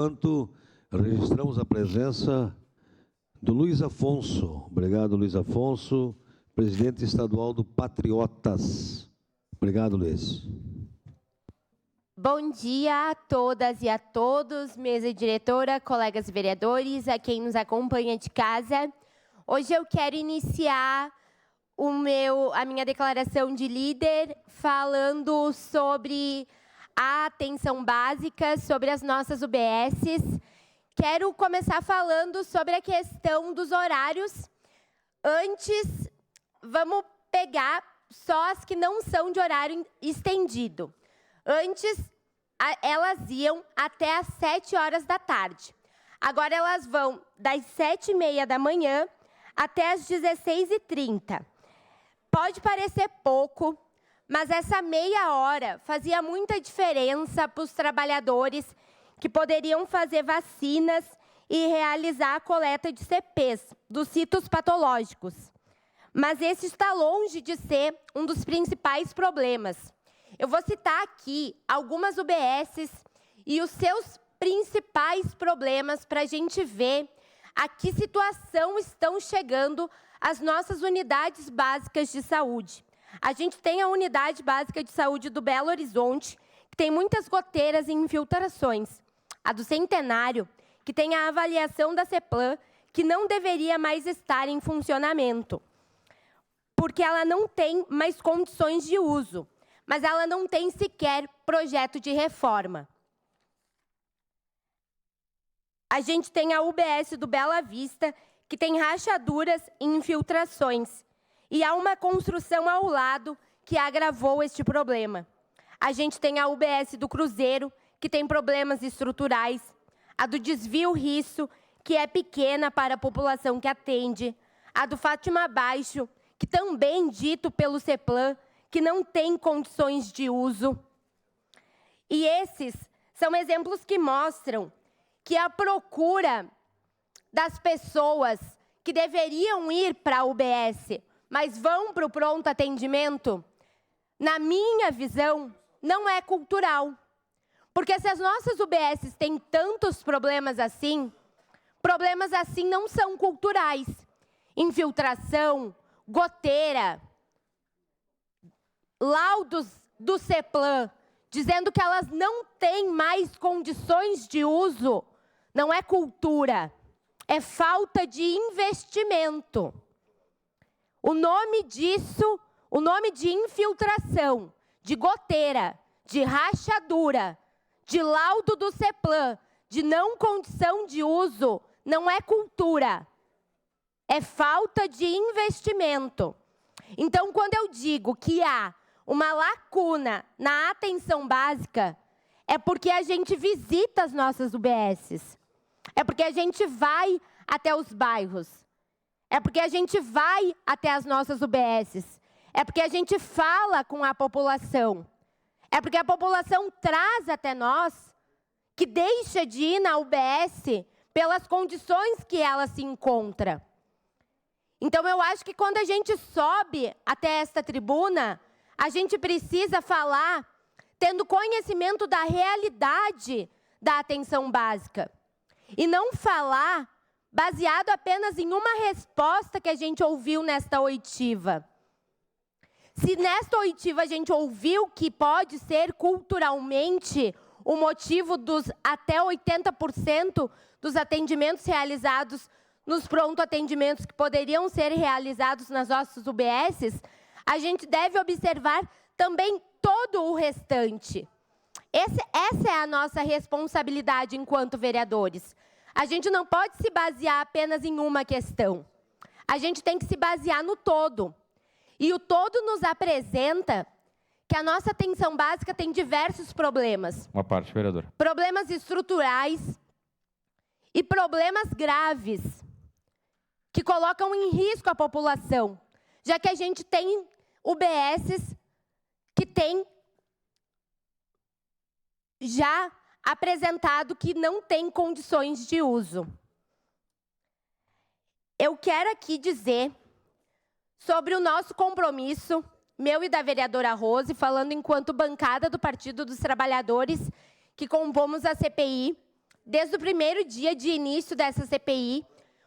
Enquanto registramos a presença do Luiz Afonso. Obrigado, Luiz Afonso, presidente estadual do Patriotas. Obrigado, Luiz. Bom dia a todas e a todos, mesa diretora, colegas vereadores, a quem nos acompanha de casa. Hoje eu quero iniciar a minha declaração de líder falando sobre a atenção básica, sobre as nossas UBSs. Quero começar falando sobre a questão dos horários. Antes, vamos pegar só as que não são de horário estendido. Antes, elas iam até às 7 horas da tarde. Agora, elas vão das 7h30 da manhã até às 16h30. Pode parecer pouco, mas essa meia hora fazia muita diferença para os trabalhadores que poderiam fazer vacinas e realizar a coleta de CPs, dos citos patológicos. Mas esse está longe de ser um dos principais problemas. Eu vou citar aqui algumas UBSs e os seus principais problemas para a gente ver a que situação estão chegando as nossas unidades básicas de saúde. A gente tem a unidade básica de saúde do Belo Horizonte, que tem muitas goteiras e infiltrações. A do Centenário, que tem a avaliação da CEPLAN, que não deveria mais estar em funcionamento, porque ela não tem mais condições de uso, mas ela não tem sequer projeto de reforma. A gente tem a UBS do Bela Vista, que tem rachaduras e infiltrações, e há uma construção ao lado que agravou este problema. A gente tem a UBS do Cruzeiro, que tem problemas estruturais, a do Desvio Risso, que é pequena para a população que atende, a do Fátima Baixo, que também dito pelo CEPLAN, que não tem condições de uso. E esses são exemplos que mostram que a procura das pessoas que deveriam ir para a UBS, mas vão para o pronto atendimento, na minha visão, não é cultural. Porque se as nossas UBSs têm tantos problemas assim não são culturais. Infiltração, goteira, laudos do CEPLAN, dizendo que elas não têm mais condições de uso, não é cultura, é falta de investimento. O nome disso, o nome de infiltração, de goteira, de rachadura, de laudo do CEPLAN, de não condição de uso, não é cultura, é falta de investimento. Então, quando eu digo que há uma lacuna na atenção básica, é porque a gente visita as nossas UBSs, é porque a gente vai até os bairros, é porque a gente vai até as nossas UBSs, é porque a gente fala com a população, é porque a população traz até nós que deixa de ir na UBS pelas condições que ela se encontra. Então, eu acho que quando a gente sobe até esta tribuna, a gente precisa falar tendo conhecimento da realidade da atenção básica. E não falar baseado apenas em uma resposta que a gente ouviu nesta oitiva. Se nesta oitiva a gente ouviu que pode ser culturalmente o motivo dos até 80% dos atendimentos realizados nos pronto-atendimentos que poderiam ser realizados nas nossas UBSs, a gente deve observar também todo o restante. Essa é a nossa responsabilidade enquanto vereadores. A gente não pode se basear apenas em uma questão. A gente tem que se basear no todo. E o todo nos apresenta que a nossa atenção básica tem diversos problemas. Uma parte, vereador. Problemas estruturais e problemas graves que colocam em risco a população, já que a gente tem UBSs que têm já apresentado que não tem condições de uso. Eu quero aqui dizer sobre o nosso compromisso, meu e da vereadora Rose, falando enquanto bancada do Partido dos Trabalhadores, que compomos a CPI, desde o primeiro dia de início dessa CPI,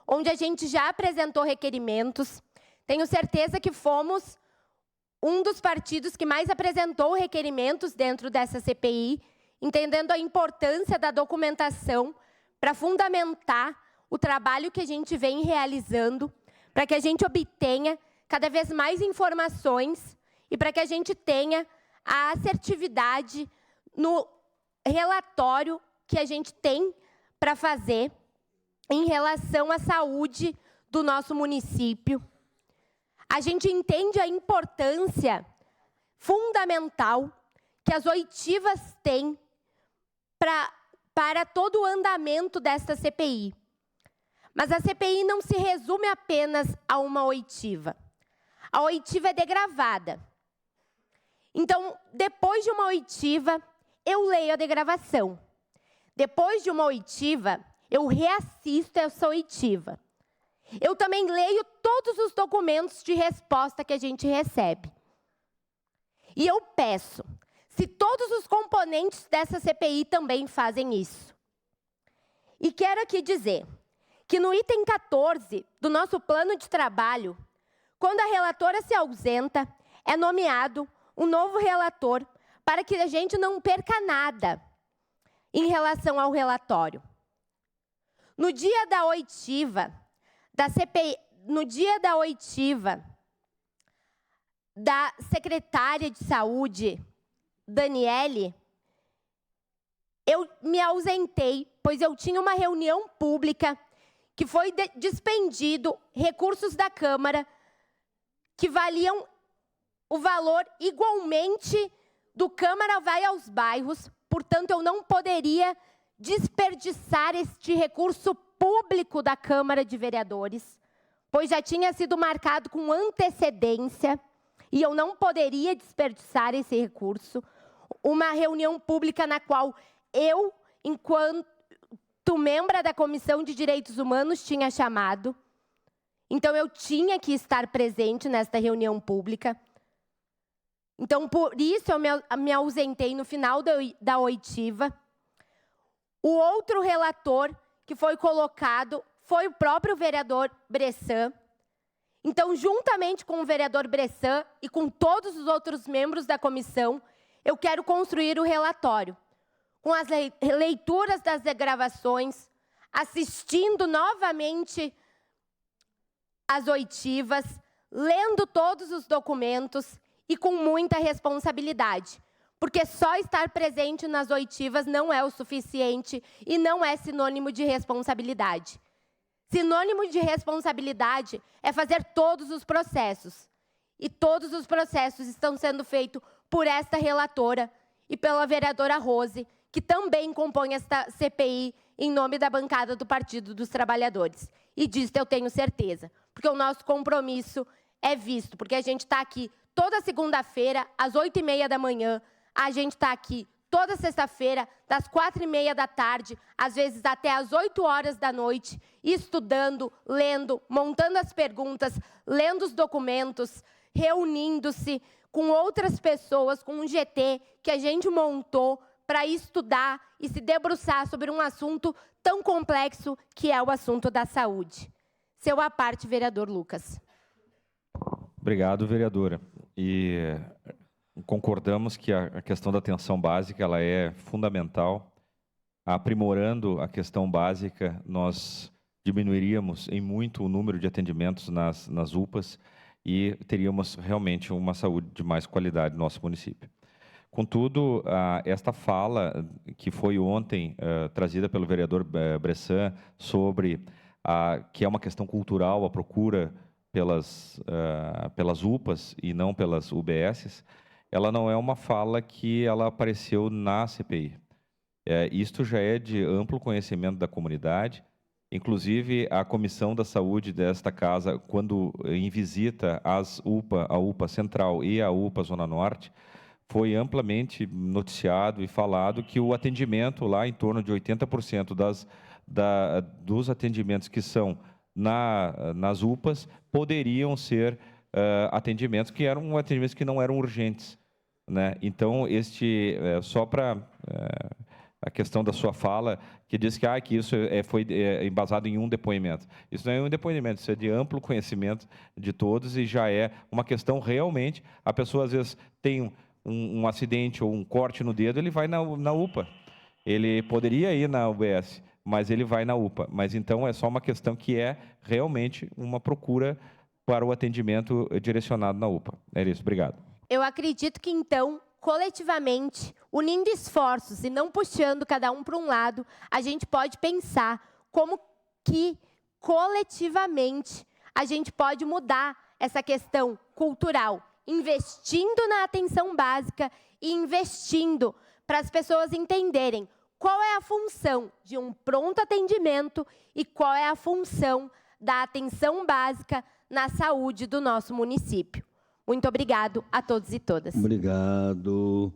onde a gente já apresentou requerimentos. Tenho certeza que fomos um dos partidos que mais apresentou requerimentos dentro dessa CPI, entendendo a importância da documentação para fundamentar o trabalho que a gente vem realizando, para que a gente obtenha cada vez mais informações e para que a gente tenha a assertividade no relatório que a gente tem para fazer em relação à saúde do nosso município. A gente entende a importância fundamental que as oitivas têm para todo o andamento desta CPI. Mas a CPI não se resume apenas a uma oitiva. A oitiva é degravada. Então, depois de uma oitiva, eu leio a degravação. Depois de uma oitiva, eu reassisto essa oitiva. Eu também leio todos os documentos de resposta que a gente recebe. E eu peço, se todos os componentes dessa CPI também fazem isso. E quero aqui dizer que no item 14 do nosso plano de trabalho, quando a relatora se ausenta, é nomeado um novo relator para que a gente não perca nada em relação ao relatório. No dia da oitiva da CPI, no dia da oitiva da secretária de saúde, Daniele, eu me ausentei, pois eu tinha uma reunião pública que foi despendido recursos da Câmara que valiam o valor igualmente do Câmara Vai aos Bairros, portanto, eu não poderia desperdiçar este recurso público da Câmara de Vereadores, pois já tinha sido marcado com antecedência e eu não poderia desperdiçar esse recurso. Uma reunião pública na qual eu, enquanto membro da Comissão de Direitos Humanos, tinha chamado. Então, eu tinha que estar presente nesta reunião pública. Então, por isso, eu me ausentei no final da oitiva. O outro relator que foi colocado foi o próprio vereador Bressan. Então, juntamente com o vereador Bressan e com todos os outros membros da comissão, eu quero construir o relatório, com as leituras das gravações, assistindo novamente as oitivas, lendo todos os documentos e com muita responsabilidade. Porque só estar presente nas oitivas não é o suficiente e não é sinônimo de responsabilidade. Sinônimo de responsabilidade é fazer todos os processos. E todos os processos estão sendo feitos por esta relatora e pela vereadora Rose, que também compõe esta CPI em nome da bancada do Partido dos Trabalhadores. E disso eu tenho certeza, porque o nosso compromisso é visto, porque a gente está aqui toda segunda-feira, às 8h30 da manhã, a gente está aqui toda sexta-feira, das 4h30 da tarde, às vezes até às 8 horas da noite, estudando, lendo, montando as perguntas, lendo os documentos, reunindo-se com outras pessoas, com um GT que a gente montou para estudar e se debruçar sobre um assunto tão complexo que é o assunto da saúde. Seu à parte, vereador Lucas. Obrigado, vereadora. E concordamos que a questão da atenção básica ela é fundamental. Aprimorando a questão básica, nós diminuiríamos em muito o número de atendimentos nas UPAs e teríamos realmente uma saúde de mais qualidade no nosso município. Contudo, esta fala que foi ontem trazida pelo vereador Bressan sobre que é uma questão cultural, a procura pelas UPAs e não pelas UBSs, ela não é uma fala que ela apareceu na CPI. Isto já é de amplo conhecimento da comunidade. Inclusive, a Comissão da Saúde desta casa, quando em visita a UPA Central e a UPA Zona Norte, foi amplamente noticiado e falado que o atendimento lá, em torno de 80% dos atendimentos que são nas UPAs, poderiam ser atendimentos que eram atendimentos que não eram urgentes, né? Então, só para a questão da sua fala, que diz que isso foi embasado em um depoimento. Isso não é um depoimento, isso é de amplo conhecimento de todos e já é uma questão realmente, a pessoa às vezes tem um acidente ou um corte no dedo, ele vai na UPA. Ele poderia ir na UBS, mas ele vai na UPA. Mas então é só uma questão que é realmente uma procura para o atendimento direcionado na UPA. É isso, obrigado. Eu acredito que, então, coletivamente, unindo esforços e não puxando cada um para um lado, a gente pode pensar como que, coletivamente, a gente pode mudar essa questão cultural, investindo na atenção básica e investindo para as pessoas entenderem qual é a função de um pronto atendimento e qual é a função da atenção básica na saúde do nosso município. Muito obrigado a todos e todas. Obrigado.